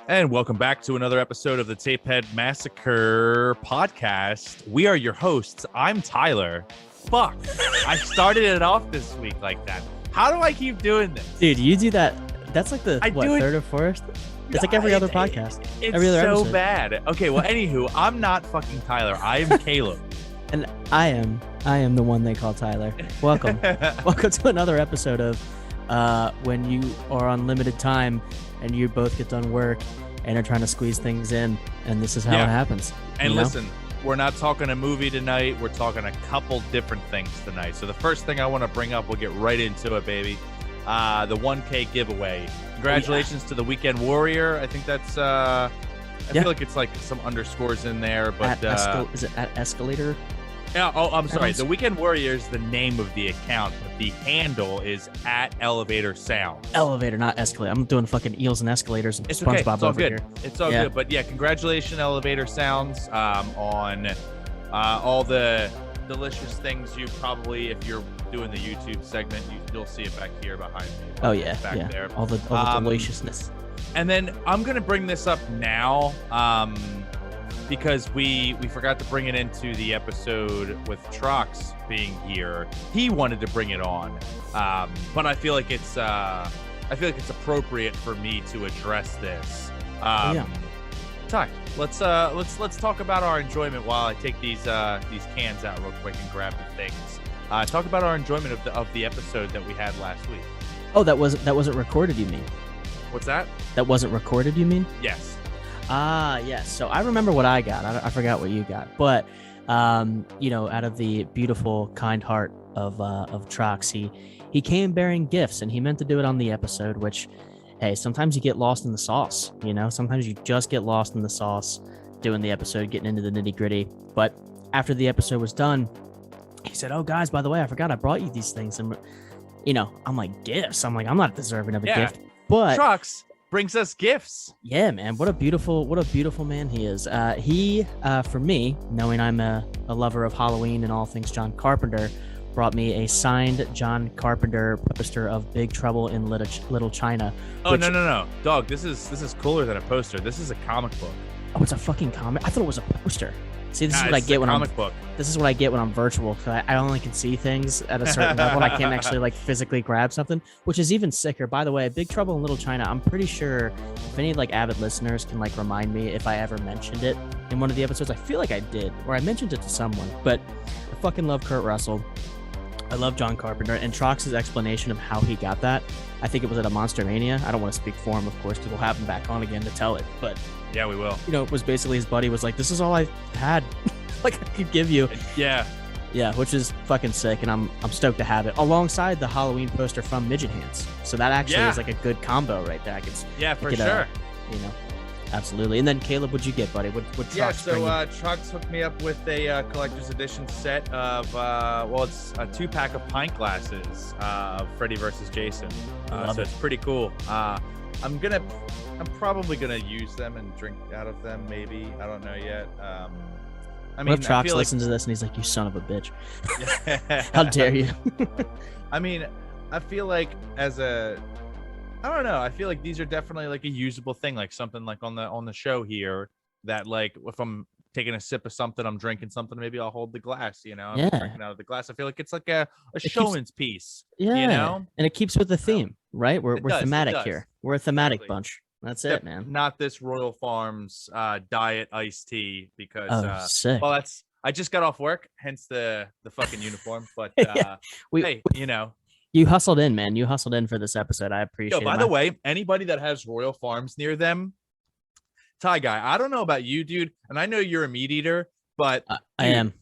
And welcome back to another episode of the Tapehead Massacre podcast. We are your hosts. I'm Tyler. Fuck. I started it off this week like that. How do I keep doing this? Dude, you do that. That's like the third or fourth? It's like every other podcast. It's every other so episode. bad. Okay, well, anywho, I'm not fucking Tyler. I am Caleb. And I am the one they call Tyler. Welcome. Welcome to another episode of when you are on limited time and you both get done work and are trying to squeeze things in, and this is how it happens. And listen, we're not talking a movie tonight. We're talking a couple different things tonight. So the first thing I want to bring up, we'll get right into it, baby. The 1K giveaway. Congratulations to the Weekend Warrior. I think that's I feel like it's like some underscores in there, but is it at Escalator? Yeah. Oh, I'm sorry. The Weekend Warrior is the name of the account, but the handle is at Elevator Sound. Elevator, not escalator. I'm doing fucking eels and escalators and It's SpongeBob okay. It's all over good. here. It's all good. But yeah, congratulations, Elevator Sounds, on all the delicious things you probably, if you're doing the YouTube segment, you'll see it back here behind me. Oh yeah, back there. All the deliciousness. And then I'm gonna bring this up now, because we forgot to bring it into the episode with Trox being here. He wanted to bring it on, but I feel like it's appropriate for me to address this. Ty, let's talk about our enjoyment while I take these cans out real quick and grab the things. Talk about our enjoyment of the episode that we had last week. Oh, that wasn't recorded, you mean? What's that? That wasn't recorded, you mean? Yes. Yes. So I remember what I got. I forgot what you got, but out of the beautiful, kind heart of Trox, he came bearing gifts, and he meant to do it on the episode. Which, hey, sometimes you get lost in the sauce. Sometimes you just get lost in the sauce doing the episode, getting into the nitty gritty. But after the episode was done, he said, "Oh, guys, by the way, I forgot I brought you these things." And I'm like, gifts. I'm like, I'm not deserving of a gift, but Trox brings us gifts. Yeah, man. What a beautiful man he is. He, for me, knowing I'm a lover of Halloween and all things John Carpenter, brought me a signed John Carpenter poster of Big Trouble in Little China. Oh, no. Dog, this is cooler than a poster. This is a comic book. Oh, it's a fucking comic? I thought it was a poster. See, this is what I get when This is what I get when I'm virtual. Cause I only can see things at a certain level. I can't actually physically grab something, which is even sicker. By the way, Big Trouble in Little China. I'm pretty sure if any avid listeners can remind me if I ever mentioned it in one of the episodes. I feel like I did, or I mentioned it to someone. But I fucking love Kurt Russell. I love John Carpenter, and Trox's explanation of how he got that. I think it was at a Monster Mania. I don't want to speak for him, of course, because we'll have him back on again to tell it. But yeah, we will. It was basically his buddy was like, "This is all I had, I could give you." Yeah, which is fucking sick, and I'm stoked to have it alongside the Halloween poster from Midget Hands. So that actually is a good combo right there. For sure. Absolutely. And then Caleb, what'd you get, buddy? What Trox bring you? Trox hooked me up with a collector's edition set of it's a 2-pack of pint glasses of Freddy vs. Jason. It's pretty cool. I'm probably gonna use them and drink out of them. Maybe, I don't know yet. What if Trox listens to this and he's like, "You son of a bitch! How dare you?" I mean, I feel like I don't know. I feel like these are definitely a usable thing, something on the show here that if I'm taking a sip of something, I'm drinking something, maybe I'll hold the glass, I'm drinking out of the glass. I feel like it's like a showman's piece. Yeah. And it keeps with the theme, right? We're thematic here. We're a thematic bunch. That's it, man. Not this Royal Farms diet iced tea because sick. Well, I just got off work, hence the fucking uniform. But hey, You hustled in, man. You hustled in for this episode. I appreciate it. By the way, anybody that has Royal Farms near them, Ty guy, I don't know about you, dude, and I know you're a meat eater, but I am.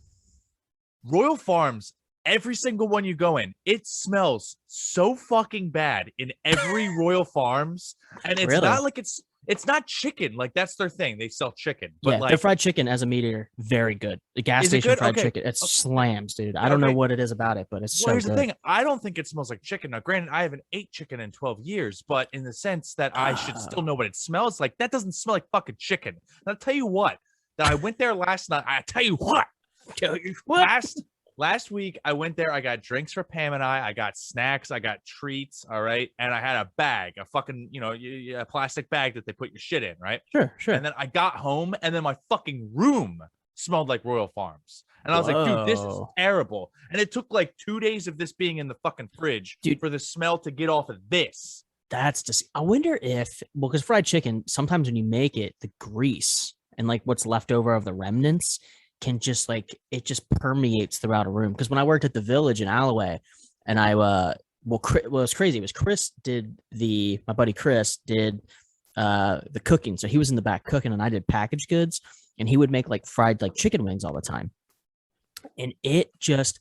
Royal Farms, every single one you go in, it smells so fucking bad in every Royal Farms, and it's not it's not chicken. That's their thing. They sell chicken. But their fried chicken as a meat eater, very good. The gas station fried chicken, it slams, dude. I don't know what it is about it, but it's so good. Here's the thing. I don't think it smells like chicken. Now, granted, I haven't ate chicken in 12 years, but in the sense that I should still know what it smells like, that doesn't smell like fucking chicken. And I'll tell you what, that I went there last night. I tell you what. Last week, I went there. I got drinks for Pam and I got snacks. I got treats. All right. And I had a bag, a fucking, a plastic bag that they put your shit in. Right. Sure. And then I got home and then my fucking room smelled like Royal Farms. And I was like, dude, this is terrible. And it took like 2 days of this being in the fucking fridge for the smell to get off of this. That's just, I wonder if, because fried chicken, sometimes when you make it, the grease and like what's left over of the remnants can just like, it just permeates throughout a room. Because when I worked at the Village in Alloway, and it was crazy. It was my buddy Chris did the cooking. So he was in the back cooking and I did packaged goods, and he would make like fried like chicken wings all the time. And it just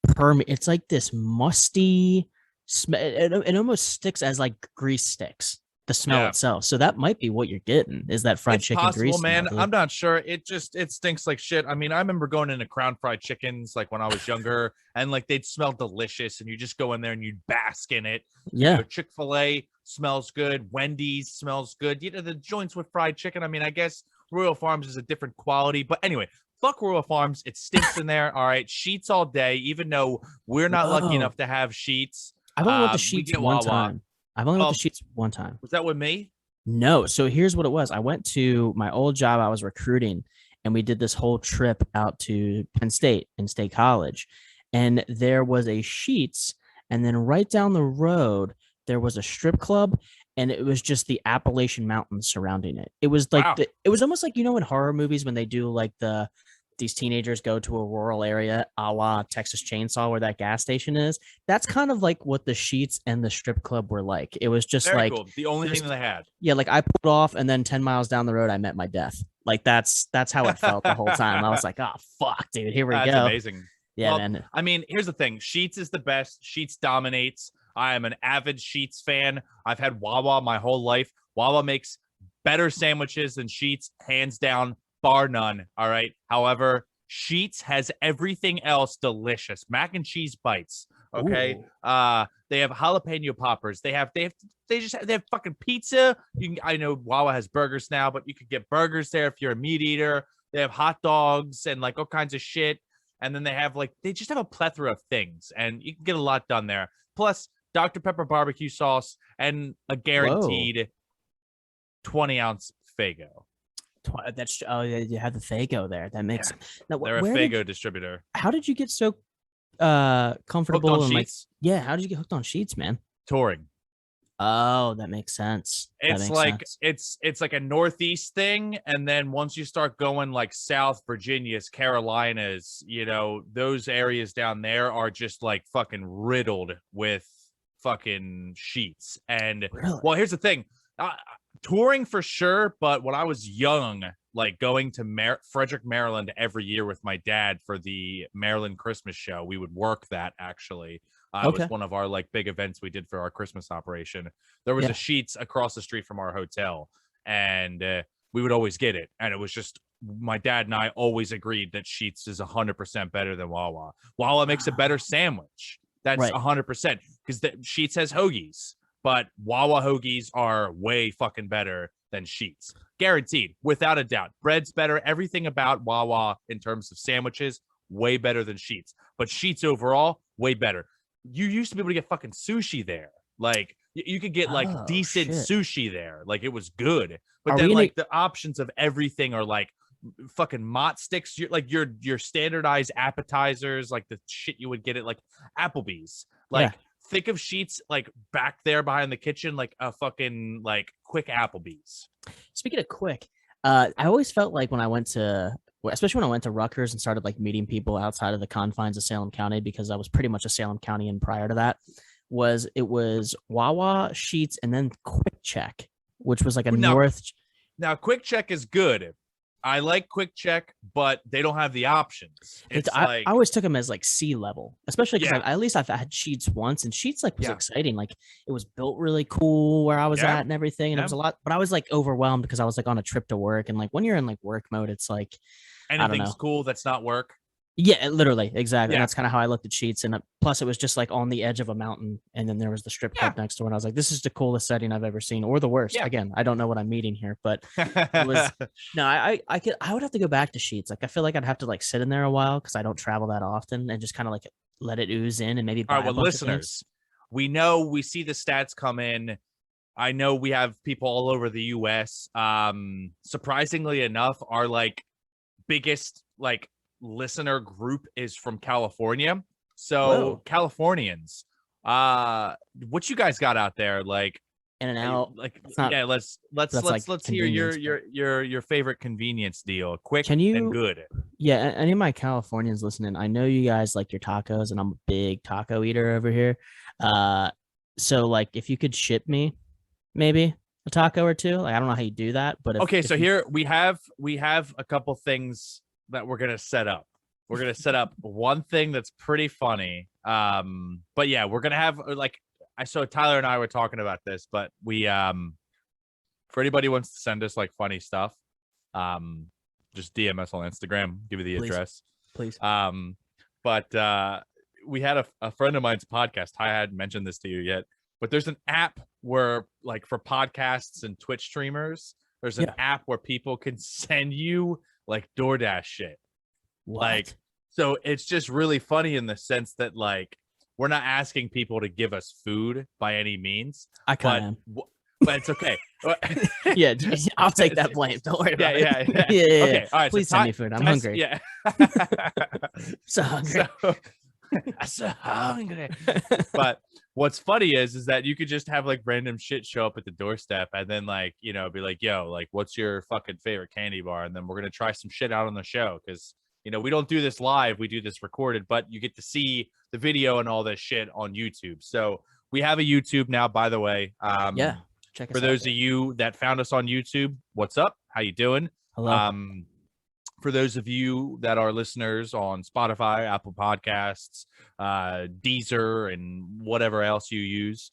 it's like this musty smell. It almost sticks as like grease sticks, the smell itself. So that might be what you're getting, is that fried chicken possible, grease man. smell, I'm not sure. It stinks like shit. I mean, I remember going into Crown Fried Chickens like when I was younger, and like they'd smell delicious, and you just go in there and you'd bask in it. Yeah. Chick-fil-A smells good. Wendy's smells good. The joints with fried chicken. I mean, I guess Royal Farms is a different quality, but anyway, fuck Royal Farms. It stinks in there. All right. Sheets all day, even though we're not lucky enough to have Sheets. I've only went to Sheets one time. I've only went to Sheets one time. Was that with me? No. So here's what it was. I went to my old job. I was recruiting, and we did this whole trip out to Penn State College. And there was a Sheets. And then right down the road, there was a strip club, and it was just the Appalachian Mountains surrounding it. It was like, it was almost like, in horror movies when they do like these teenagers go to a rural area, a la Texas Chainsaw, where that gas station is. That's kind of like what the Sheets and the strip club were like. It was just very cool. The only thing that they had. Yeah, like I pulled off, and then 10 miles down the road, I met my death. Like that's how it felt the whole time. I was like, oh fuck, dude, here we go. That's amazing. Yeah, man. I mean, here's the thing. Sheets is the best. Sheets dominates. I am an avid Sheets fan. I've had Wawa my whole life. Wawa makes better sandwiches than Sheets, hands down, bar none. All right. However, Sheets has everything else delicious. Mac and cheese bites. Okay. Ooh. They have jalapeno poppers. They have fucking pizza. I know Wawa has burgers now, but you could get burgers there if you're a meat eater. They have hot dogs and like all kinds of shit. And then they just have a plethora of things, and you can get a lot done there. Plus Dr. Pepper barbecue sauce and a guaranteed 20-ounce Faygo. That's you have the Faygo there. That makes sense. Now, they're a Faygo distributor. How did you get so comfortable hooked on Sheets? How did you get hooked on Sheets, man? Touring. Oh, that makes sense. It's like a Northeast thing, and then once you start going like South Virginia's, Carolinas, those areas down there are just like fucking riddled with fucking Sheets. And well, here's the thing. Touring for sure, but when I was young, like going to Frederick, Maryland every year with my dad for the Maryland Christmas show, we would work that actually. It was one of our like big events we did for our Christmas operation. There was a Sheets across the street from our hotel, and we would always get it. And it was just, my dad and I always agreed that Sheets is 100% better than Wawa. Wawa makes a better sandwich. That's 100%, because Sheets has hoagies, but Wawa hoagies are way fucking better than Sheets. Guaranteed, without a doubt. Bread's better. Everything about Wawa in terms of sandwiches, way better than Sheets. But Sheets overall, way better. You used to be able to get fucking sushi there. Like you could get like decent sushi there. Like it was good. But then like the options of everything are like fucking mott sticks. Your standardized appetizers, like the shit you would get at like Applebee's. Like think of Sheets like back there behind the kitchen, like a fucking like quick Applebee's. Speaking of quick, I always felt like when I went to, especially when I went to Rutgers and started like meeting people outside of the confines of Salem County, because I was pretty much a Salem County, and prior to that it was Wawa, Sheets, and then Quick Check, which was like north. Now Quick Check is good. I like Quick Check, but they don't have the options. I always took them as like C level, especially because at least I've had Sheets once, and Sheets like was exciting. Like it was built really cool where I was at and everything, and it was a lot. But I was like overwhelmed because I was like on a trip to work, and like when you're in like work mode, it's like anything's cool that's not work. Yeah, literally, exactly. Yeah. And that's kind of how I looked at Sheets. And plus, it was just like on the edge of a mountain, and then there was the strip club next door. And I was like, "This is the coolest setting I've ever seen, or the worst." Yeah. Again, I don't know what I'm meeting here, but it was no. I would have to go back to Sheets. Like, I feel like I'd have to like sit in there a while because I don't travel that often, and just kind of like let it ooze in, and maybe buy All right, a well, bunch of things. listeners, we know we see the stats come in. I know we have people all over the US. Surprisingly enough, our like biggest like listener group is from California. So Whoa. Californians, what you guys got out there? Like In and out. like Not, yeah, let's like hear convenience, your favorite convenience deal. Quick can you? and good. Yeah, any of my Californians listening, I know you guys like your tacos, and I'm a big taco eater over here. So like if you could ship me maybe a taco or two, like I don't know how you do that, but Okay, so if here we have a couple things that we're gonna set up. We're gonna set up one thing that's pretty funny. But yeah, we're gonna have like I saw Tyler and I were talking about this, but we for anybody who wants to send us like funny stuff, just DM us on Instagram, give you the address. Please. But we had a friend of mine's podcast. I hadn't mentioned this to you yet, but there's an app where like for podcasts and Twitch streamers, there's an app where people can send you like DoorDash shit. What? Like, so it's just really funny in the sense that like we're not asking people to give us food by any means. I kind of but it's okay. Yeah, I'll take that blame. Don't worry about it. Yeah. Okay. All right. Please send me food. I'm hungry. Yeah. So hungry. I'm so hungry. But what's funny is that you could just have like random shit show up at the doorstep and then like, you know, be like, yo, like, what's your fucking favorite candy bar? And then we're going to try some shit out on the show. Cause you know, we don't do this live. We do this recorded, but you get to see the video and all this shit on YouTube. So we have a YouTube now, by the way. Yeah. Check us for those of you that found us on YouTube, what's up? How you doing? Hello. For those of you that are listeners on Spotify, Apple Podcasts, Deezer, and whatever else you use,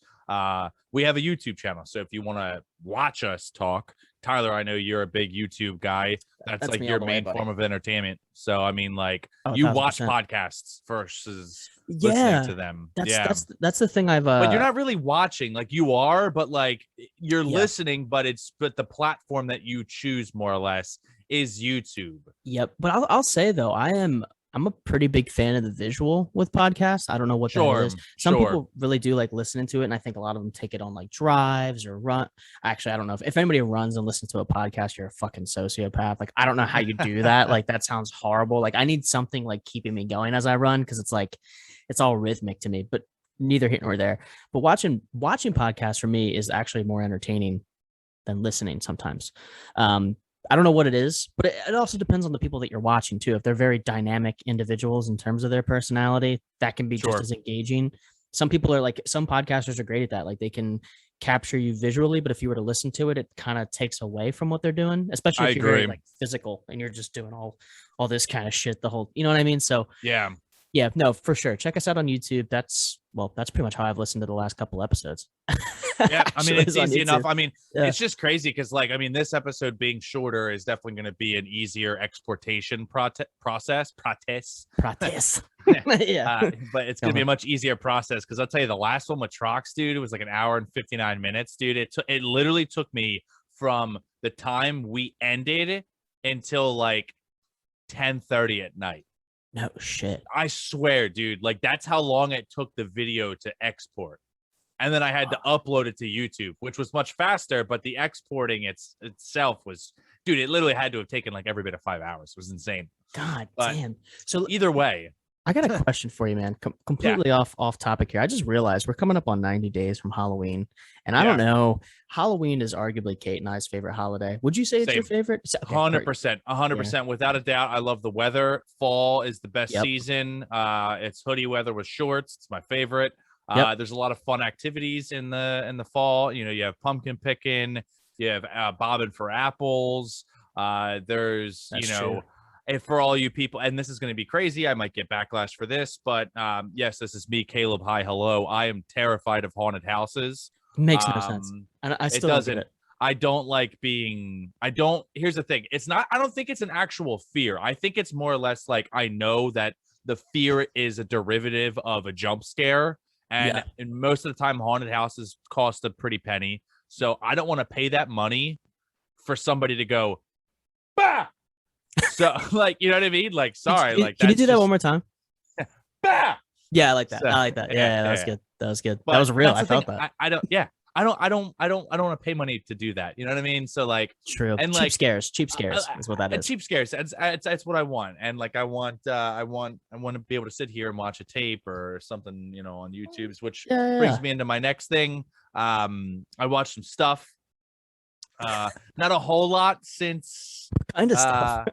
we have a YouTube channel. So if you want to watch us talk, Tyler, I know you're a big YouTube guy. That's like your main form of entertainment. So I mean, like you 1000%. Watch podcasts versus listening to them. That's the thing I've. But you're not really watching, like you are, but like you're listening. But the platform that you choose more or less is YouTube. Yep. But I'll say though, I'm a pretty big fan of the visual with podcasts. I don't know what that is. Some people really do like listening to it, and I think a lot of them take it on like drives or run. Actually, I don't know if anybody runs and listens to a podcast, you're a fucking sociopath. Like, I don't know how you do that. Like, that sounds horrible. Like, I need something like keeping me going as I run because it's like it's all rhythmic to me. But neither here nor there. But watching podcasts for me is actually more entertaining than listening sometimes. I don't know what it is, but it also depends on the people that you're watching too. If they're very dynamic individuals in terms of their personality, that can be just as engaging. Some people are like, some podcasters are great at that. Like they can capture you visually, but if you were to listen to it, it kind of takes away from what they're doing, especially if you're very like physical and you're just doing all this kind of shit the whole, you know what I mean? So yeah, no, for sure. Check us out on YouTube. That's pretty much how I've listened to the last couple episodes. Yeah, I mean, it's easy enough. I mean, it's just crazy because, like, I mean, this episode being shorter is definitely going to be an easier exportation process. Yeah, but it's going to be a much easier process because I'll tell you, the last one with Trox, dude, it was like an hour and 59 minutes, dude. It literally took me from the time we ended until like 10:30 at night. No shit. I swear, dude. Like, that's how long it took the video to export. And then I had to upload it to YouTube, which was much faster, but the exporting itself was, dude, it literally had to have taken like every bit of 5 hours. It was insane. God damn. So either way. I got a question for you, man. Completely off topic here. I just realized we're coming up on 90 days from Halloween. And I don't know. Halloween is arguably Kate and I's favorite holiday. Would you say it's your favorite? Okay, 100%. 100%. Without a doubt. I love the weather. Fall is the best season. It's hoodie weather with shorts. It's my favorite. There's a lot of fun activities in the fall. You know, you have pumpkin picking, you have bobbing for apples. There's and for all you people, and this is going to be crazy, I might get backlash for this, but yes, this is me, Caleb. Hi, hello. I am terrified of haunted houses. Makes no sense. And I still doesn't. I don't like being. Here's the thing. It's not. I don't think it's an actual fear. I think it's more or less like I know that the fear is a derivative of a jump scare, and most of the time, haunted houses cost a pretty penny. So I don't want to pay that money for somebody to go, bah. So like, you know what I mean? Like, sorry, like, can you do that one more time? Bah. Yeah, I like that. So, I like that. Yeah, that was good. That was good. But that was real. I thing. felt that. I don't. Yeah, I don't want to pay money to do that. You know what I mean? So like, true. And cheap like scares is what that is. Cheap scares. That's what I want. And like, I want to be able to sit here and watch a tape or something, you know, on YouTube's, which brings me into my next thing. I watched some stuff. Not a whole lot since kind of stuff.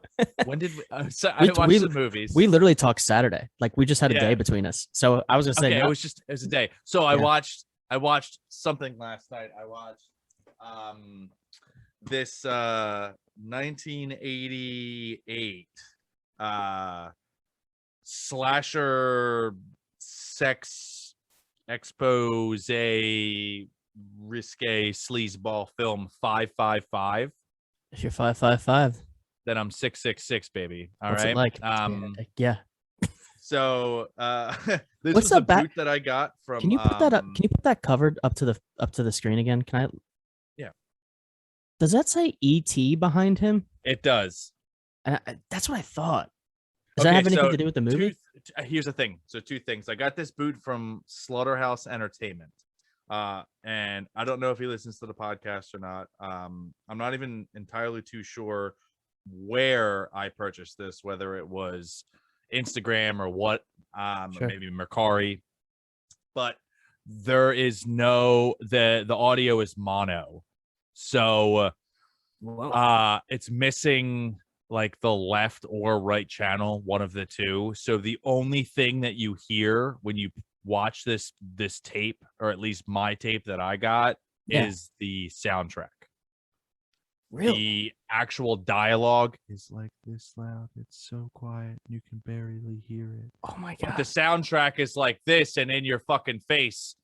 When did we, I watched some movies. We literally talked Saturday. Like we just had a day between us. So I was gonna say, it was a day. So I watched something last night. I watched this 1988 slasher sex expose risque sleazeball film 555. If you're 555, then I'm 666, baby. All What's right. It like? Yeah. So this What's is the boot that I got from. Can you put that up? Can you put that covered up to the screen again? Can I? Yeah. Does that say ET behind him? It does. That's what I thought. Does that have anything to do with the movie? Here's the thing. So two things. I got this boot from Slaughterhouse Entertainment. And I don't know if he listens to the podcast or not. I'm not even entirely too sure where I purchased this, whether it was Instagram or what, maybe Mercari, but there is the audio is mono. So it's missing like the left or right channel, one of the two. So the only thing that you hear when you watch this tape, or at least my tape that I got, is the soundtrack. Really? The actual dialogue is like this loud. It's so quiet. You can barely hear it. Oh my God. But the soundtrack is like this and in your fucking face.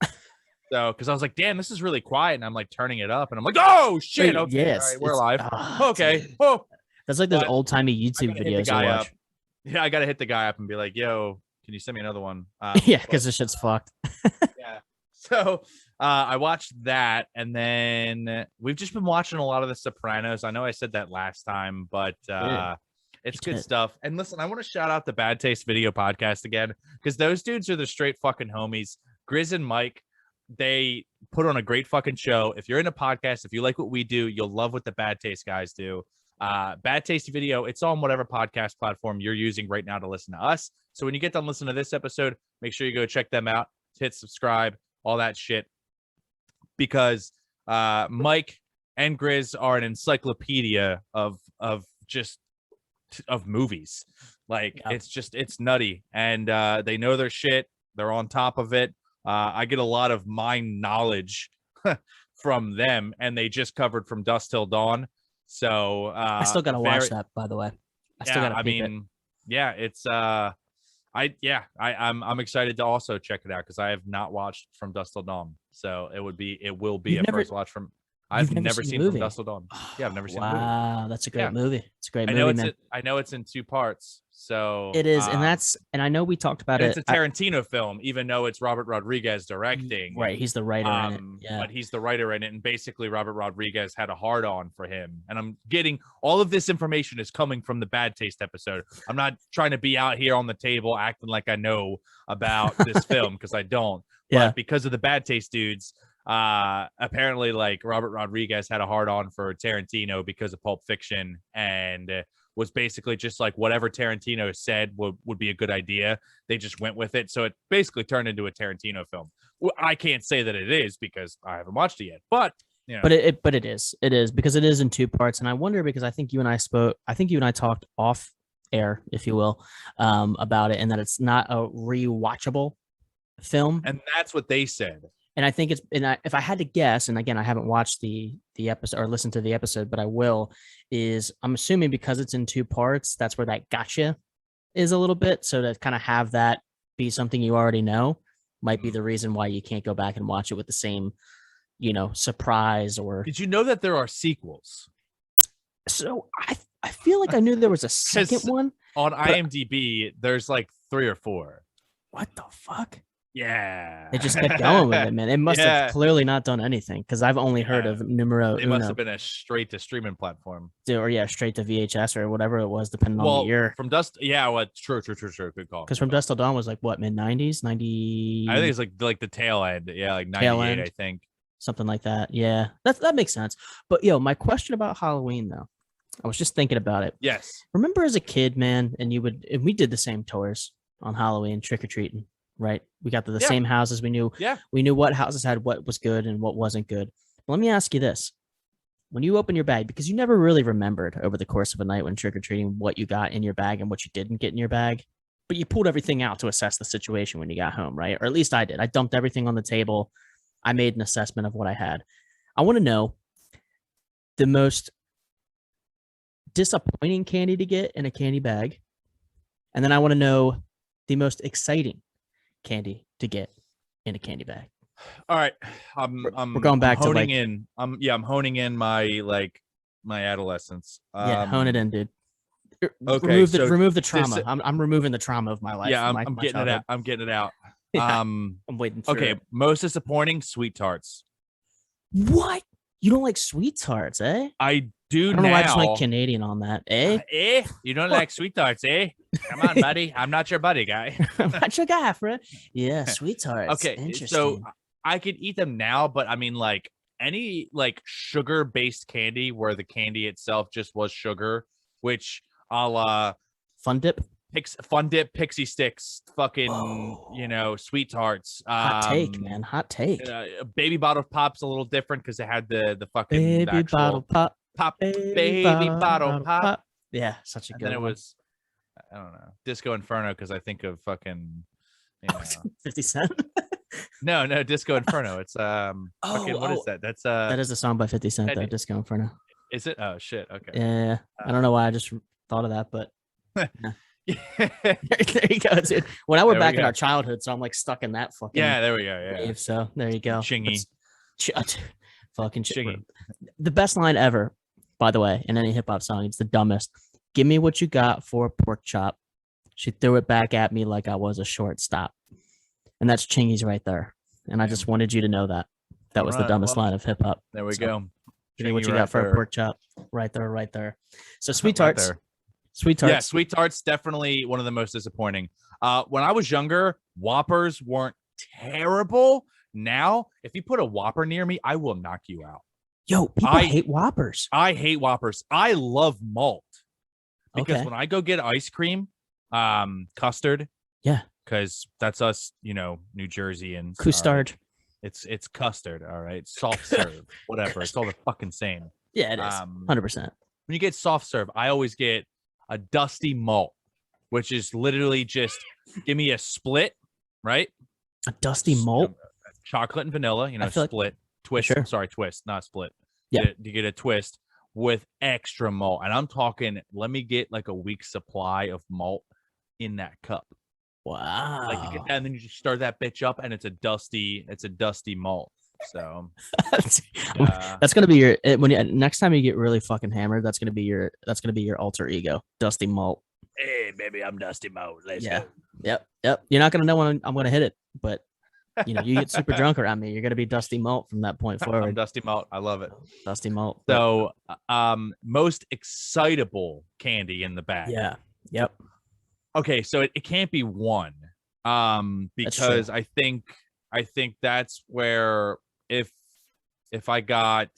So, because I was like, damn, this is really quiet. And I'm like turning it up and I'm like, oh shit. Wait, okay. Yes. All right, we're live. Okay. Dude. That's like those old timey YouTube videos I watch. Yeah, I got to hit the guy up and be like, yo, can you send me another one? Yeah, because this shit's fucked. Yeah. So I watched that, and then we've just been watching a lot of The Sopranos. I know I said that last time, but it's good stuff. And listen, I want to shout out the Bad Taste Video Podcast again, because those dudes are the straight fucking homies. Grizz and Mike, they put on a great fucking show. If you're in a podcast, if you like what we do, you'll love what the Bad Taste guys do. Bad Taste Video, it's on whatever podcast platform you're using right now to listen to us. So when you get done listening to this episode, make sure you go check them out, hit subscribe, all that shit, because Mike and Grizz are an encyclopedia of movies. Like it's nutty, and they know their shit. They're on top of it. I get a lot of mind knowledge from them, and they just covered From Dusk Till Dawn. So I still gotta watch that, by the way. It's I'm excited to also check it out, because I have not watched From Dusk Till Dawn. So it will be first watch from. I've never seen From Dusk Till Dawn. Yeah, I've never seen the movie. Wow, that's a great movie. It's a great movie, I know it's in two parts. So it is, and I know we talked about it. It's a Tarantino film, even though it's Robert Rodriguez directing. Right, he's the writer in it. Yeah. But he's the writer in it, and basically Robert Rodriguez had a hard-on for him. And I'm getting all of this information is coming from the Bad Taste episode. I'm not trying to be out here on the table acting like I know about this film, because I don't. But because of the Bad Taste dudes, apparently like Robert Rodriguez had a hard-on for Tarantino because of Pulp Fiction, and was basically just like whatever Tarantino said would be a good idea. They just went with it. So it basically turned into a Tarantino film. I can't say that it is, because I haven't watched it yet, but you know. But it is because it is in two parts. And I wonder, because I think you and I talked off air, if you will, about it, and that it's not a rewatchable film. And that's what they said. And I think if I had to guess, and again, I haven't watched the episode or listened to the episode, but I will, I'm assuming because it's in two parts, that's where that gotcha is a little bit. So to kind of have that be something you already know might be the reason why you can't go back and watch it with the same surprise or. Did you know that there are sequels? So I feel like I knew there was a second one. On IMDb, there's like 3 or 4. What the fuck? Yeah. They just kept going with it, man. It must have clearly not done anything because I've only heard of Numero They Uno. must have been a straight to streaming platform. Or straight to VHS or whatever it was, depending on the year. From Dust, true. Good call. Because From Dusk Till Dawn was like what, mid-90s, 90. I think it's like the tail end. Yeah, like 98, I think. Something like that. Yeah, that makes sense. But my question about Halloween though, I was just thinking about it. Yes. Remember as a kid, man, and we did the same tours on Halloween, trick or treating. Right, we got to the same houses. We knew what houses had what was good and what wasn't good. Let me ask you this: when you open your bag, because you never really remembered over the course of a night when trick or treating what you got in your bag and what you didn't get in your bag, but you pulled everything out to assess the situation when you got home, right? Or at least I did. I dumped everything on the table. I made an assessment of what I had. I want to know the most disappointing candy to get in a candy bag, and then I want to know the most exciting candy to get in a candy bag. All right, we're going back to like I'm honing in my adolescence. Hone it in, dude. Okay, remove the trauma. I'm removing the trauma of my life. Yeah, I'm getting it out. I'm getting it out. Yeah, I'm waiting for it. Most disappointing, sweet tarts. What? You don't like sweet tarts, eh? I do. I don't know why I just went Canadian on that, eh? You don't like sweet tarts, eh? Come on, buddy. I'm not your buddy, guy. I'm not your guy, friend. Yeah, sweet tarts. Okay, interesting. So I could eat them now, but I mean, like any like sugar-based candy where the candy itself just was sugar, which a la Fun Dip, Pixie Sticks, fucking, sweet tarts. Hot take, man. Hot take. Baby Bottle Pop's a little different because it had the fucking baby bottle pop. Baby bottle pop. Yeah, such a good. And then it was, I don't know, Disco Inferno because I think of fucking 50 Cent. No, Disco Inferno. It's what is that? That's that is a song by 50 Cent though. Disco Inferno. Is it? Oh shit. Okay. Yeah, I don't know why I just thought of that, but. There you go, dude. When I were back in our childhood, so I'm like stuck in that fucking. Yeah, there we go. Yeah. So there you go. Chingy. Fucking chingy. The best line ever, by the way, in any hip hop song. It's the dumbest. Give me what you got for a pork chop. She threw it back at me like I was a shortstop. And that's Chingy's right there. And I just wanted you to know that. That was the dumbest line of hip hop. There we go. Give me what you got for a pork chop. Right there. So sweet tarts. Sweet tarts. Yeah, sweet tarts, definitely one of the most disappointing. When I was younger, Whoppers weren't terrible. Now, if you put a Whopper near me, I will knock you out. Yo, people hate Whoppers. I hate Whoppers. I love malt. Because when I go get ice cream, custard. Yeah. Because that's us, New Jerseyans. Custard. It's custard, all right? Soft serve, whatever. It's all the fucking same. Yeah, it is. 100%. When you get soft serve, I always get a dusty malt, which is literally just give me a split, right? A dusty malt? Chocolate and vanilla, split. Twist. Sure. Sorry, twist, not split. Yeah. You get a twist with extra malt. And I'm talking, let me get like a week's supply of malt in that cup. Wow. Like you get that, and then you just stir that bitch up, and it's a dusty malt. So that's gonna be your next time you get really fucking hammered. That's gonna be your alter ego, Dusty Malt. Hey, baby, I'm Dusty Malt. Let's go. Yep. You're not gonna know when I'm gonna hit it, but you get super drunk around me, you're gonna be Dusty Malt from that point forward. I'm Dusty Malt. I love it. Dusty Malt. So, most excitable candy in the bag. Yeah. Yep. Okay, so it can't be one, because I think that's where if I got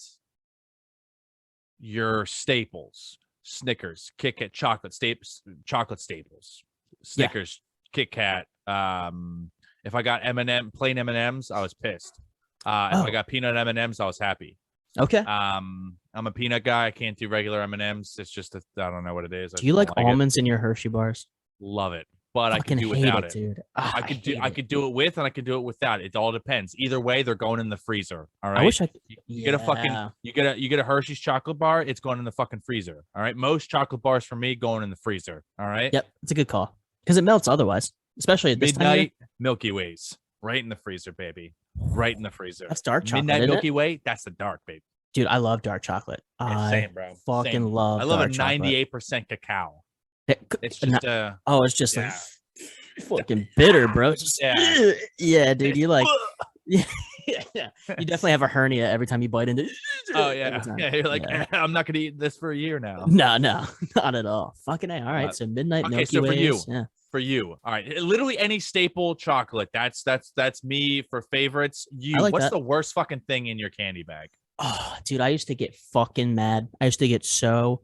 your staples, Snickers, Kit Kat, chocolate staples, Snickers, Kit Kat. If I got plain M&Ms, I was pissed. If I got peanut M&Ms, I was happy. Okay. I'm a peanut guy. I can't do regular M&Ms. It's just I don't know what it is. Do you like almonds in your Hershey bars? Love it, but I can do without it, dude. I could do it with, and I could do it without. It all depends. Either way, they're going in the freezer. All right. I wish you get a fucking you get a Hershey's chocolate bar. It's going in the fucking freezer. All right. Most chocolate bars for me going in the freezer. All right. Yep, it's a good call because it melts otherwise, especially at this midnight time. Milky Ways right in the freezer, baby. right in the freezer. That's dark chocolate. Midnight Milky Way. That's the dark, baby. Dude, I love dark chocolate. Same, bro. Fucking love. I love dark a 98% cacao. It's just it's just like fucking bitter, bro. Just, yeah, dude. You like, yeah, you definitely have a hernia every time you bite into. Oh yeah, You're like, I'm not gonna eat this for a year now. No, not at all. Fucking A. All right, so midnight Milky Ways. For you, all right. Literally any staple chocolate. That's me for favorites. What's the worst fucking thing in your candy bag? Oh, dude, I used to get fucking mad. I used to get so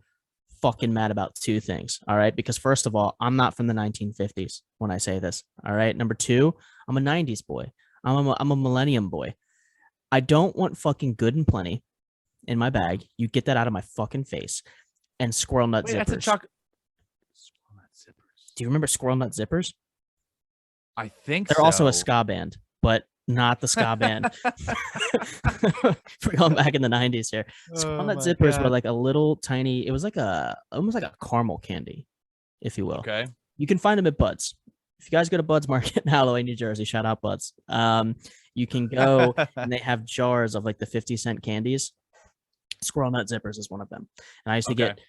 fucking mad about two things. All right. Because first of all, I'm not from the 1950s when I say this. All right. Number two, I'm a 90s boy. I'm a millennium boy. I don't want fucking Good and Plenty in my bag. You get that out of my fucking face. And Squirrel Nut Zippers. That's a chocolate. Squirrel Nut Zippers. Do you remember Squirrel Nut Zippers? I think they're also a ska band, but not the ska band. We're going back in the 90s here. Squirrel Nut Zippers were like a little tiny, it was like almost like a caramel candy, if you will. Okay. You can find them at Bud's. If you guys go to Bud's Market in Halloween, New Jersey, shout out Bud's. You can go and they have jars of like the 50-cent candies. Squirrel Nut Zippers is one of them. And I used to get,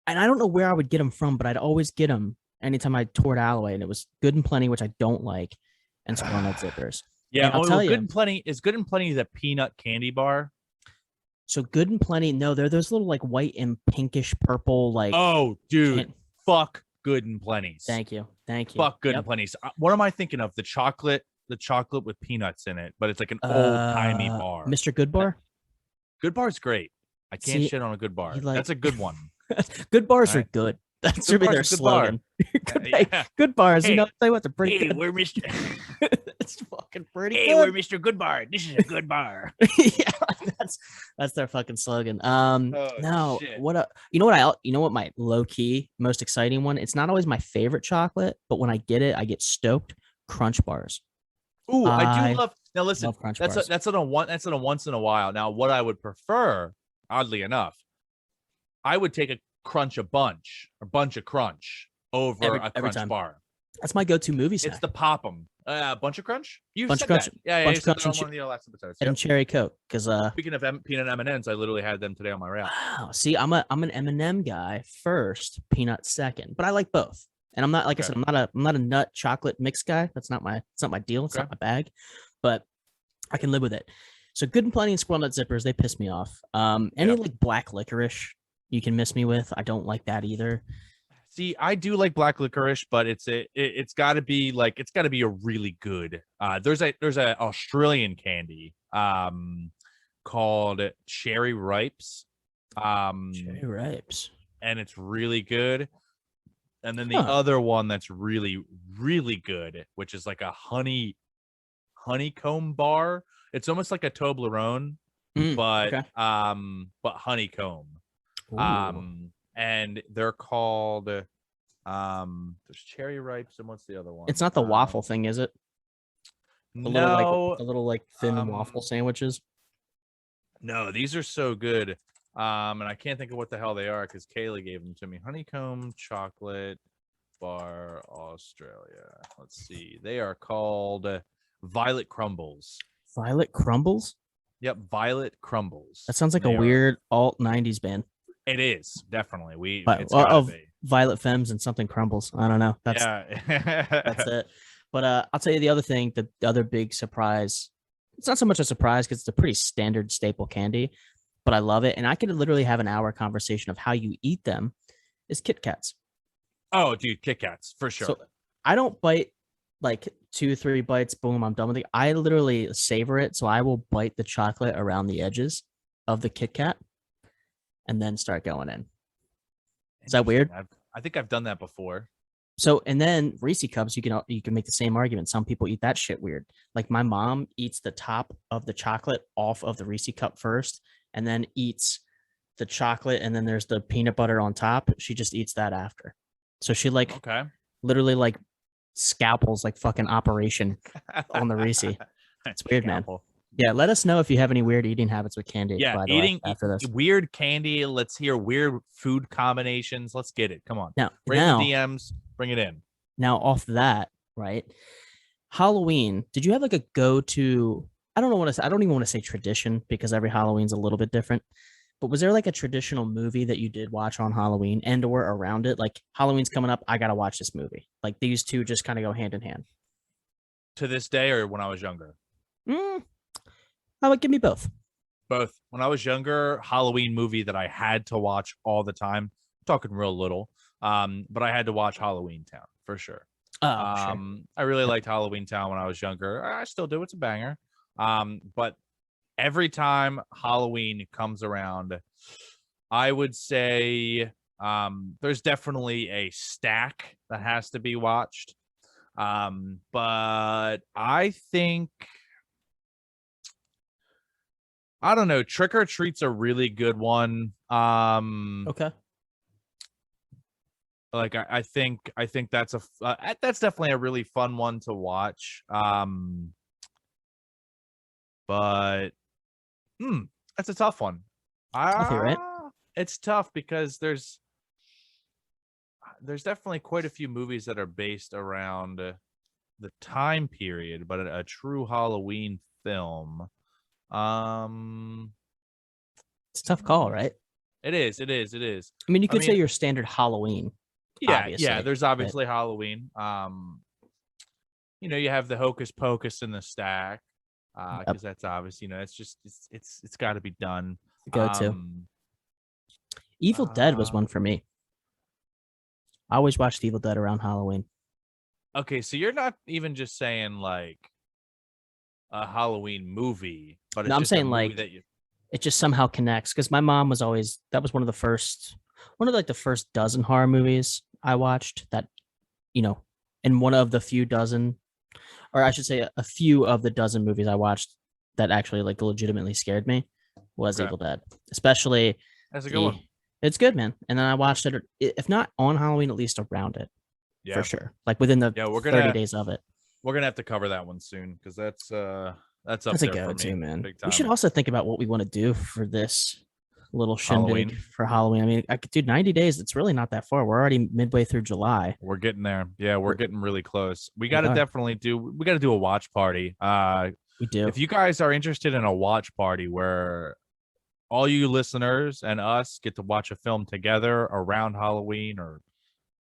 and I don't know where I would get them from, but I'd always get them anytime I toured Alloway, and it was Good and Plenty, which I don't like, and Squirrel Nut Zippers. Yeah, I'll tell you. Good and Plenty is a peanut candy bar. So Good and Plenty, no, they're those little like white and pinkish purple like. Oh, dude, fuck Good and Plenty's. Thank you. Fuck Good and Plenty's. What am I thinking of? The chocolate with peanuts in it, but it's like an old timey bar. Mr. Good Bar. Good Bar's great. I can't shit on a Good Bar. That's a good one. Good bars are good. That should be their slogan. Good bars. Hey, say what, the pretty good. We're Mr. It's fucking pretty good. Hey, we're Mr. Good Bar. This is a good bar. Yeah, that's their fucking slogan. No, shit. You know what my low key most exciting one? It's not always my favorite chocolate, but when I get it, I get stoked. Crunch bars. Ooh, I do love. Now listen, that's on a once in a while. Now, what I would prefer, oddly enough, I would take a bunch of crunch over a crunch time. Bar. That's my go-to movie snack. It's the pop 'em. Bunch of crunch. You bunch said crunch, that. Yeah, bunch you said that on one of the last episodes. And cherry Coke, because speaking of peanut M&Ms, I literally had them today on my route. Wow. See, I'm an M&M guy first, peanut second, but I like both. And I'm not, like I said, I'm not a nut chocolate mix guy. It's not my deal. It's not my bag, but I can live with it. So Good and Plenty and Squirrel Nut Zippers, they piss me off. Any like black licorice you can miss me with. I don't like that either. See, I do like black licorice, but it's got to be a really good. There's a Australian candy called Cherry Ripes. Cherry Ripes, and it's really good. And then the other one that's really, really good, which is like a honeycomb bar. It's almost like a Toblerone, but honeycomb. Ooh. And they're called there's Cherry Ripes, and what's the other one? It's not the waffle thing, is it? The little like thin waffle sandwiches. No, these are so good. And I can't think of what the hell they are because Kayla gave them to me. Honeycomb chocolate bar Australia. Let's see. They are called Violet Crumbles. Violet Crumbles? Yep, Violet Crumbles. That sounds like a weird alt 90s band. It is, definitely. Violet Femmes and something Crumbles. I don't know. That's it. But I'll tell you the other thing, the other big surprise. It's not so much a surprise because it's a pretty standard staple candy, but I love it. And I could literally have an hour conversation of how you eat them is Kitkats. Oh, dude, Kitkats, for sure. So I don't bite like 2-3 bites, boom, I'm done with it. I literally savor it. So I will bite the chocolate around the edges of the Kit Kat and then start going in. Is that weird? I think I've done that before. So, and then Reese cups, you can make the same argument. Some people eat that shit weird. Like my mom eats the top of the chocolate off of the Reese cup first, and then eats the chocolate, and then there's the peanut butter on top. She just eats that after. So she literally like scalpels like fucking Operation on the Reese. It's weird, man. Yeah, let us know if you have any weird eating habits with candy. Yeah, eating after this weird candy. Let's hear weird food combinations. Let's get it. Come on. Now, bring the DMs. Bring it in. Now, off that, right? Halloween. Did you have like a go-to? I don't know what I don't even want to say tradition because every Halloween's a little bit different. But was there like a traditional movie that you did watch on Halloween and or around it? Like Halloween's coming up, I gotta watch this movie. Like these two just kind of go hand in hand. To this day, or when I was younger? I would give me both. Both. When I was younger, Halloween movie that I had to watch all the time. I'm talking real little, but I had to watch Halloween Town for sure. Oh, sure. I really liked Halloween Town when I was younger. I still do. It's a banger. But every time Halloween comes around, I would say there's definitely a stack that has to be watched. But I think, I don't know, Trick or Treat's a really good one. Okay. Like I think that's that's definitely a really fun one to watch. But that's a tough one. Right? It's tough because there's definitely quite a few movies that are based around the time period, but a true Halloween film. It's a tough call, right? It is. I mean, you could say your standard Halloween. Yeah. There's obviously Halloween. You have the Hocus Pocus in the stack, because that's obvious. It's just it's got to be done. Go to Evil Dead was one for me. I always watched Evil Dead around Halloween. Okay, so you're not even just saying like a Halloween movie, but it's I'm just saying like it just somehow connects because my mom was always that was one of the first dozen horror movies I watched that, and one of the few dozen, or I should say a few of the dozen movies I watched that actually like legitimately scared me was Evil Dead, especially. That's a good one. It's good, man. And then I watched it, if not on Halloween, at least around it, for sure. Like within the 30 days of it. We're gonna have to cover that one soon because that's up a there go-to, man. Big time. We should also think about what we want to do for this little shindig Halloween. For Halloween. I mean, I could do 90 days. It's really not that far. We're already midway through July. We're getting there. Yeah, we're getting really close. We got to definitely do a watch party. We do. If you guys are interested in a watch party where all you listeners and us get to watch a film together around Halloween or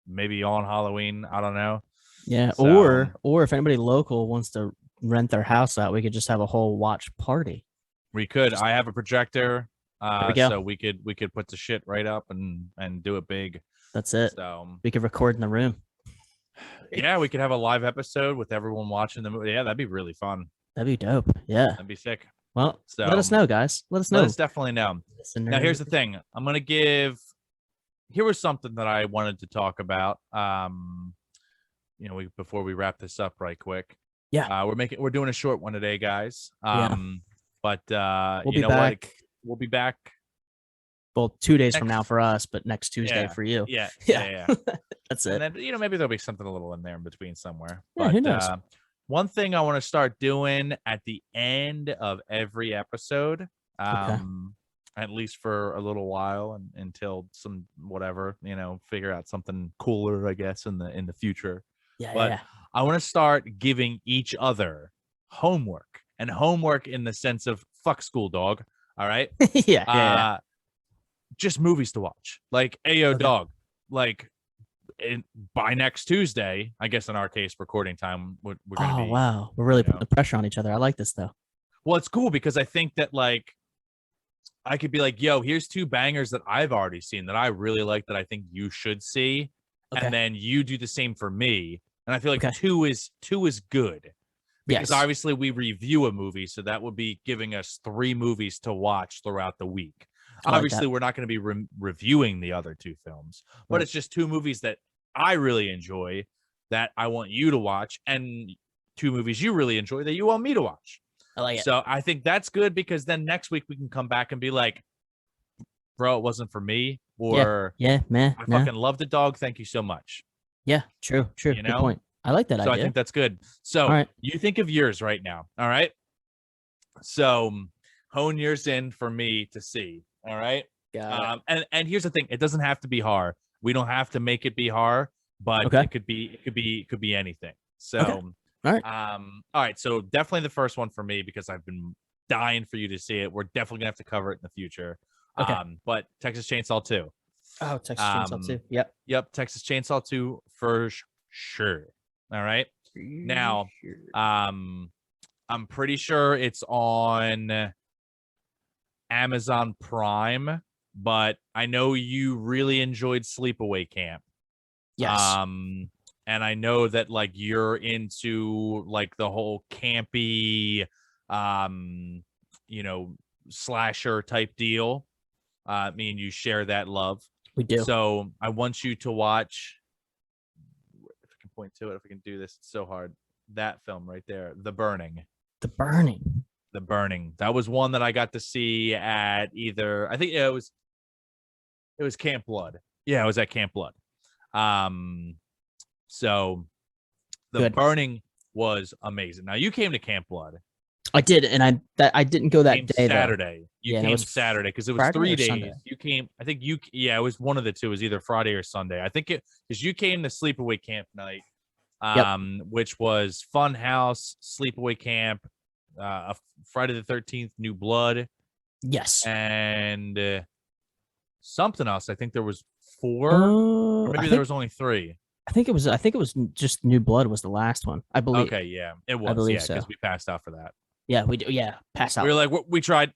maybe on Halloween, I don't know. Yeah, so, or if anybody local wants to rent their house out, we could just have a whole watch party. We could. I have a projector. So we could put the shit right up and do it big. That's it. So we could record in the room. Yeah, we could have a live episode with everyone watching the movie. Yeah, that'd be really fun. That'd be dope. Yeah, that'd be sick. Well, let us know, guys. Let us know. Let us definitely know. Now, here's the thing. I'm gonna give. Here was something that I wanted to talk about. Before we wrap this up, right quick. Yeah. We're doing a short one today, guys. But we'll be back. We'll be back. Well, 2 days from now for us, but next Tuesday for you. Yeah. That's it. And then maybe there'll be something a little in there in between somewhere. Yeah, but who knows? One thing I want to start doing at the end of every episode, at least for a little while and until some whatever, figure out something cooler, I guess, in the future. Yeah. I want to start giving each other homework, and homework in the sense of fuck school, dog. All right. Yeah. Just movies to watch. Like, ayo, dog. Like, by next Tuesday, I guess in our case, recording time, we're gonna be. Wow, we're really putting the pressure on each other. I like this though. Well, it's cool because I think that like I could be like, yo, here's 2 bangers that I've already seen that I really like that I think you should see, and then you do the same for me. And I feel like two is good because obviously we review a movie, so that would be giving us 3 movies to watch throughout the week. Obviously, we're not going to be reviewing the other 2 films, but it's just 2 movies that I really enjoy that I want you to watch, and 2 movies you really enjoy that you want me to watch. I like it. So I think that's good because then next week we can come back and be like, bro, it wasn't for me. Or man, I fucking loved it, dog. Thank you so much. Yeah, true. Good point. I like that idea. So I think that's good. So you think of yours right now. All right. So hone yours in for me to see. All right. And here's the thing. It doesn't have to be horror. We don't have to make it be horror, but it could be anything. So All right. All right. So definitely the first one for me because I've been dying for you to see it. We're definitely gonna have to cover it in the future. Okay. But Texas Chainsaw 2. Oh, Texas Chainsaw 2. Yep. Yep. Texas Chainsaw 2 for sure. All right. Now, I'm pretty sure it's on Amazon Prime, but I know you really enjoyed Sleepaway Camp. Yes. And I know that like you're into like the whole campy, slasher type deal. Me and you share that love. We do. So I want you to watch. If I can point to it, if I can do this, it's so hard. That film right there, The Burning. The Burning. The Burning. That was one that I got to see at either. I think it was Camp Blood. Yeah, it was at Camp Blood. So The Burning was amazing. Now you came to Camp Blood. I did, and I didn't go that day. Saturday. Though. You came Saturday because it was Friday 3 days. Sunday? You came. I think you. Yeah, it was one of the two. It was either Friday or Sunday. I think it because you came to Sleepaway Camp night, which was Funhouse, Sleepaway Camp, Friday the 13th, New Blood. Yes, and something else. I think there was 4, or maybe there was only 3. I think it was just New Blood was the last one. I believe. Okay, yeah, it was. I believe because we passed out for that. Yeah, we do. Yeah, pass out. We were like, we tried.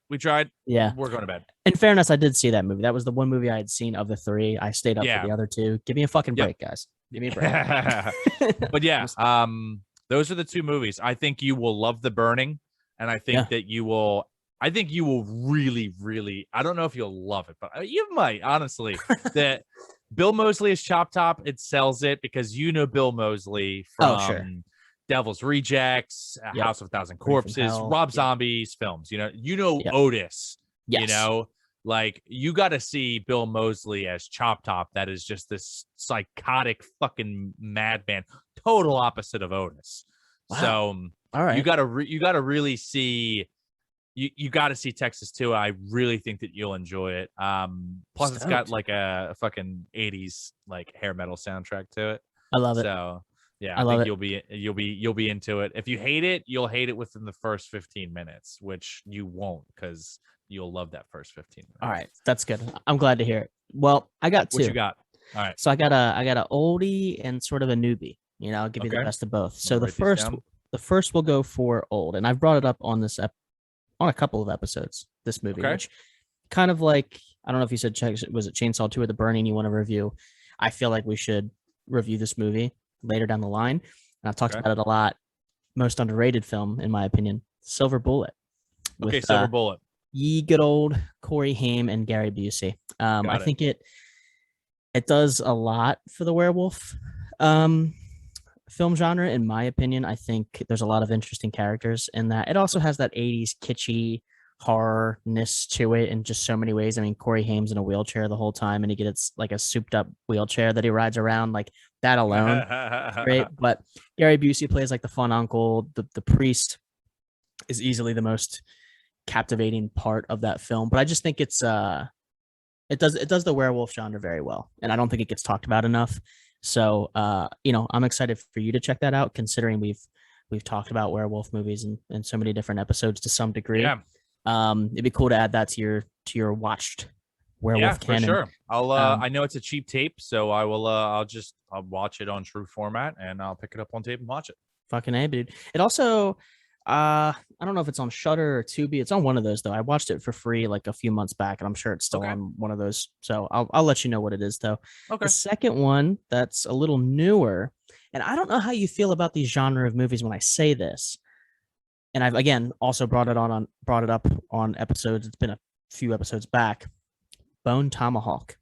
Yeah, we're going to bed. In fairness, I did see that movie. That was the one movie I had seen of the 3. I stayed up for the other 2. Give me a fucking break, guys. Give me a break. But yeah, those are the 2 movies. I think you will love The Burning, and I think that you will. I think you will really, really. I don't know if you'll love it, but you might honestly. That Bill Moseley is Chop Top. It sells it because you know Bill Moseley from Devil's Rejects, House of a Thousand Corpses, Rob Zombie's films. You know Otis. Yes. You know, like you got to see Bill Moseley as Chop Top. That is just this psychotic fucking madman, total opposite of Otis. Wow. So, all right, you got to really see. You got to see Texas too. I really think that you'll enjoy it. Plus, it's got like a fucking 80s like hair metal soundtrack to it. I love it. So yeah, I love think you'll be into it. If you hate it, you'll hate it within the first 15 minutes, which you won't because you'll love that first 15 minutes. All right, that's good. I'm glad to hear it. Well, I got 2. What you got? All right. So I got a oldie and sort of a newbie. I'll give you the best of both. So the first will go for old, and I've brought it up on this on a couple of episodes. This movie, which kind of like I don't know if you said was it Chainsaw 2 or The Burning you want to review. I feel like we should review this movie later down the line, and I've talked about it a lot. Most underrated film, in my opinion, Silver Bullet. With, Silver Bullet. Ye good old Corey Haim and Gary Busey. I think it does a lot for the werewolf film genre, in my opinion. I think there's a lot of interesting characters in that. It also has that 80s kitschy horrorness to it in just so many ways. I mean, Corey Haim's in a wheelchair the whole time, and he gets like a souped up wheelchair that he rides around. Like that alone, great. But Gary Busey plays like the fun uncle. The priest is easily the most captivating part of that film. But I just think it does the werewolf genre very well, and I don't think it gets talked about enough. So, I'm excited for you to check that out, considering we've talked about werewolf movies in so many different episodes to some degree. Yeah. It'd be cool to add that to your watched werewolf canon. For sure. I know it's a cheap tape, so I will. I'll watch it on true format, and I'll pick it up on tape and watch it. Fucking A, dude. It also, I don't know if it's on Shudder or Tubi. It's on one of those though. I watched it for free like a few months back, and I'm sure it's still on one of those. So I'll let you know what it is though. Okay. The second one that's a little newer, and I don't know how you feel about these genre of movies when I say this. And I've again also brought it up on episodes. It's been a few episodes back. Bone Tomahawk.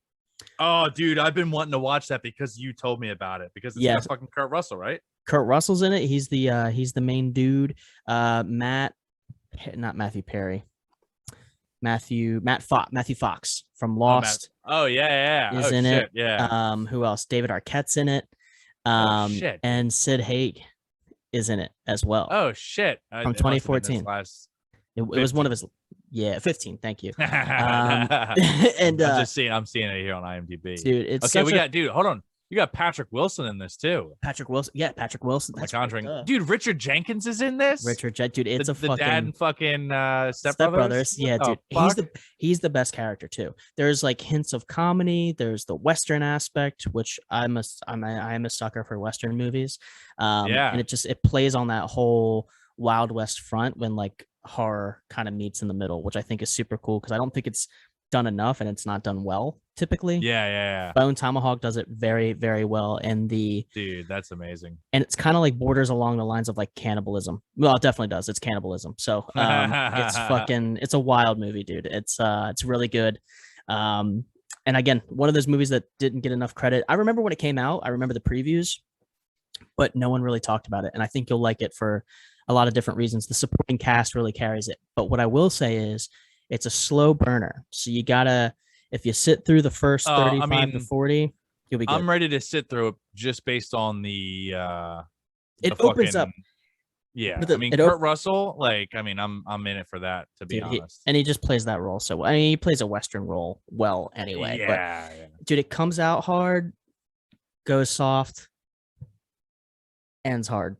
Oh, dude, I've been wanting to watch that because you told me about it. Because it's got fucking Kurt Russell, right? Kurt Russell's in it. He's the main dude. Not Matthew Perry. Matthew Fox from Lost. Is in it. Yeah. Who else? David Arquette's in it. And Sid Haig is in it as well. Oh shit! From 2014. It was one of his. Yeah, 15. Thank you. And I'm seeing it here on IMDb. Dude, it's okay. Hold on. You got Patrick Wilson in this too. Patrick Wilson. Yeah, Patrick Wilson. That's Conjuring. right, Dude, Richard Jenkins is in this. Dude, it's the dad and fucking Step Brothers. Yeah, dude, he's the best character too. There's like hints of comedy. There's the Western aspect, which I'm a sucker for Western movies. And it plays on that whole Wild West front when like horror kind of meets in the middle, which I think is super cool because I don't think it's done enough and it's not done well typically. Yeah. Bone Tomahawk does it very, very well. And dude, that's amazing. And it's kind of like borders along the lines of like cannibalism. Well, it definitely does. It's cannibalism. So it's a wild movie, dude. It's really good. And again, one of those movies that didn't get enough credit. I remember when it came out, I remember the previews, but no one really talked about it. And I think you'll like it for a lot of different reasons. The supporting cast really carries it. But what I will say is it's a slow burner. So you gotta, if you sit through the first 35 to 40, you'll be good. I'm ready to sit through it just based on the it opens up. Yeah. Kurt Russell, like, I'm in it for that, to be honest. And he just plays that role so well. He plays a Western role well anyway. Yeah. Dude, it comes out hard, goes soft, ends hard.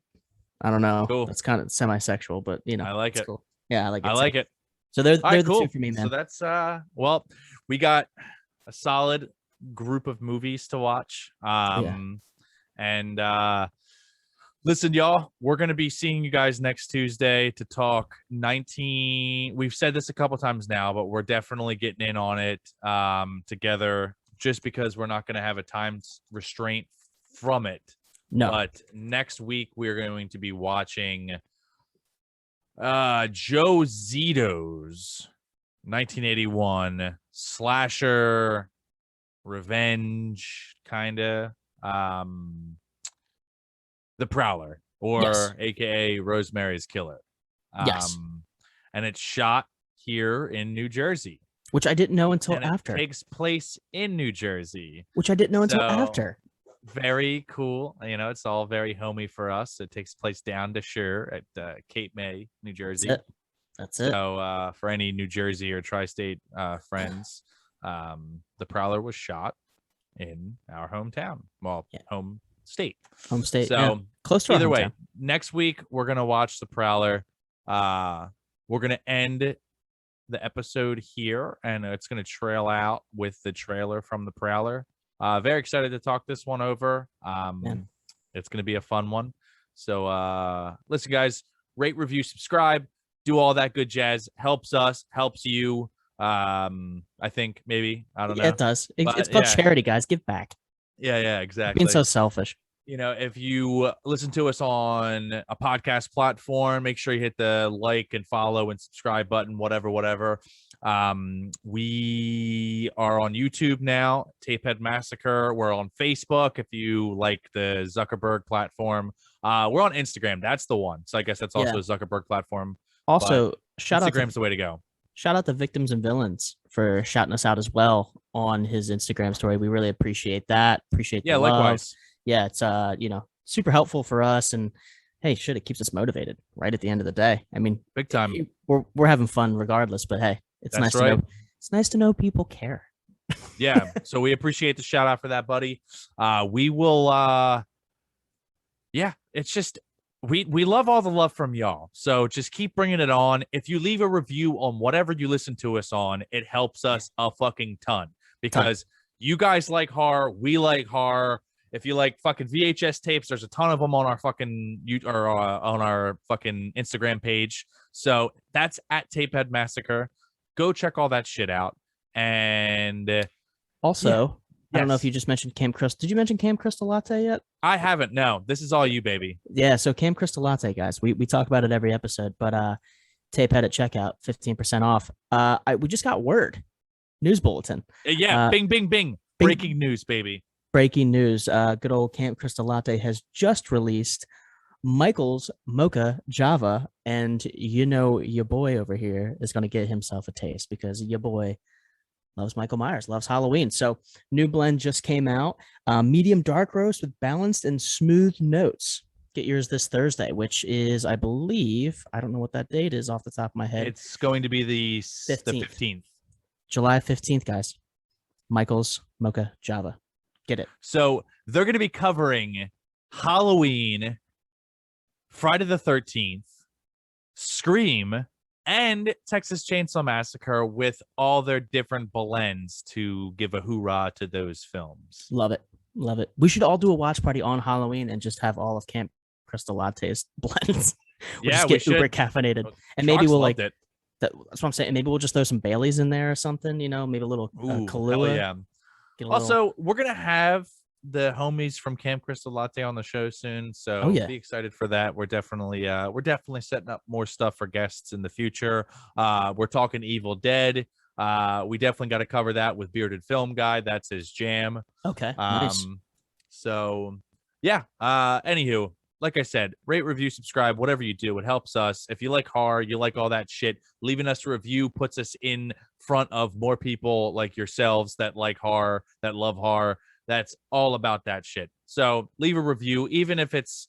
I don't know. Cool. It's kind of semi-sexual, but I like it. Cool. Yeah, I like it. I like it. So they're the two for me, man. So that's we got a solid group of movies to watch. And listen, y'all, we're gonna be seeing you guys next Tuesday to talk 19. We've said this a couple times now, but we're definitely getting in on it together, just because we're not gonna have a time restraint from it. No. But next week we're going to be watching Joe Zito's 1981 slasher revenge kinda The Prowler, or aka Rosemary's Killer. And it's shot here in New Jersey, which I didn't know until after. It takes place in New Jersey, which I didn't know until after. Very cool. It's all very homey for us. It takes place down the shore at Cape May, New Jersey. That's it. So for any New Jersey or tri-state friends, The Prowler was shot in our hometown. Well, home state. So close to either our hometown. way, next week we're gonna watch The Prowler. We're gonna end the episode here, and it's gonna trail out with the trailer from The Prowler. Very excited to talk this one over. It's going to be a fun one. So listen, guys, rate, review, subscribe, do all that good jazz. Helps us, helps you. I think maybe, I don't know. It does. It's called charity, guys. Give back. Yeah, exactly. Being so selfish. If you listen to us on a podcast platform, make sure you hit the like and follow and subscribe button, whatever. We are on YouTube now, Tapehead Massacre. We're on Facebook if you like the Zuckerberg platform. We're on Instagram. That's the one. So I guess that's also a Zuckerberg platform. Also, Instagram's the way to go. Shout out to Victims and Villains for shouting us out as well on his Instagram story. We really appreciate that. Appreciate the love. Likewise. Yeah, it's super helpful for us, and hey, it keeps us motivated right at the end of the day. Big time. We're having fun regardless, but hey, it's nice to know. It's nice to know people care. Yeah, so we appreciate the shout out for that, buddy. We will it's just we love all the love from y'all. So just keep bringing it on. If you leave a review on whatever you listen to us on, it helps us a fucking ton, because you guys like horror, we like horror. If you like fucking VHS tapes, there's a ton of them on our fucking on our fucking Instagram page. So that's at Tapehead Massacre. Go check all that shit out. And also, I don't know if you just mentioned Camp Crystal. Did you mention Camp Crystal Latte yet? I haven't. No, this is all you, baby. Yeah. So Camp Crystal Latte, guys, we talk about it every episode, but Tapehead at checkout, 15% off. We just got word, news bulletin. Bing, bing, bing. Breaking news, baby. Breaking news. Good old Camp Crystal Latte has just released Michael's Mocha Java, and your boy over here is going to get himself a taste, because your boy loves Michael Myers, loves Halloween. So new blend just came out, medium dark roast with balanced and smooth notes. Get yours this Thursday, which is, I believe, I don't know what that date is off the top of my head. It's going to be the 15th. July 15th, guys. Michael's Mocha Java. Get it. So They're going to be covering Halloween, Friday the 13th, Scream, and Texas Chainsaw Massacre with all their different blends to give a hoorah to those films. Love it. Love it. We should all do a watch party on Halloween and just have all of Camp Crystal Latte's blends. We'll just get uber caffeinated. And maybe we'll like it. That's what I'm saying. Maybe we'll just throw some Baileys in there or something, you know, maybe a little Kahlua. Yeah. Also, we're going to have the homies from Camp Crystal Latte on the show soon. So be excited for that. We're definitely setting up more stuff for guests in the future. We're talking Evil Dead. We definitely got to cover that with Bearded Film Guy. That's his jam. Okay. Nice. So yeah. Anywho, like I said, rate, review, subscribe, whatever you do, it helps us. If you like horror, you like all that shit, leaving us a review puts us in front of more people like yourselves that like horror, that love horror. That's all about that shit. So leave a review, even if it's,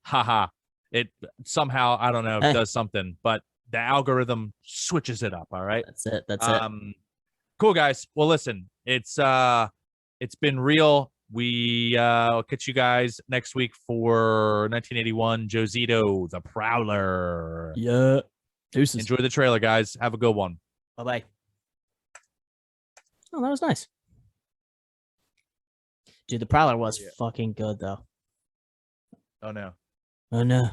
haha, it somehow, I don't know, does something, but the algorithm switches it up. All right. That's it. Cool, guys. Well, listen, it's been real. I'll catch you guys next week for 1981 Josito the Prowler. Yeah. Deuces. Enjoy the trailer, guys. Have a good one. Bye-bye. Oh, that was nice. Dude, the Prowler was fucking good, though. Oh, no. Oh, no.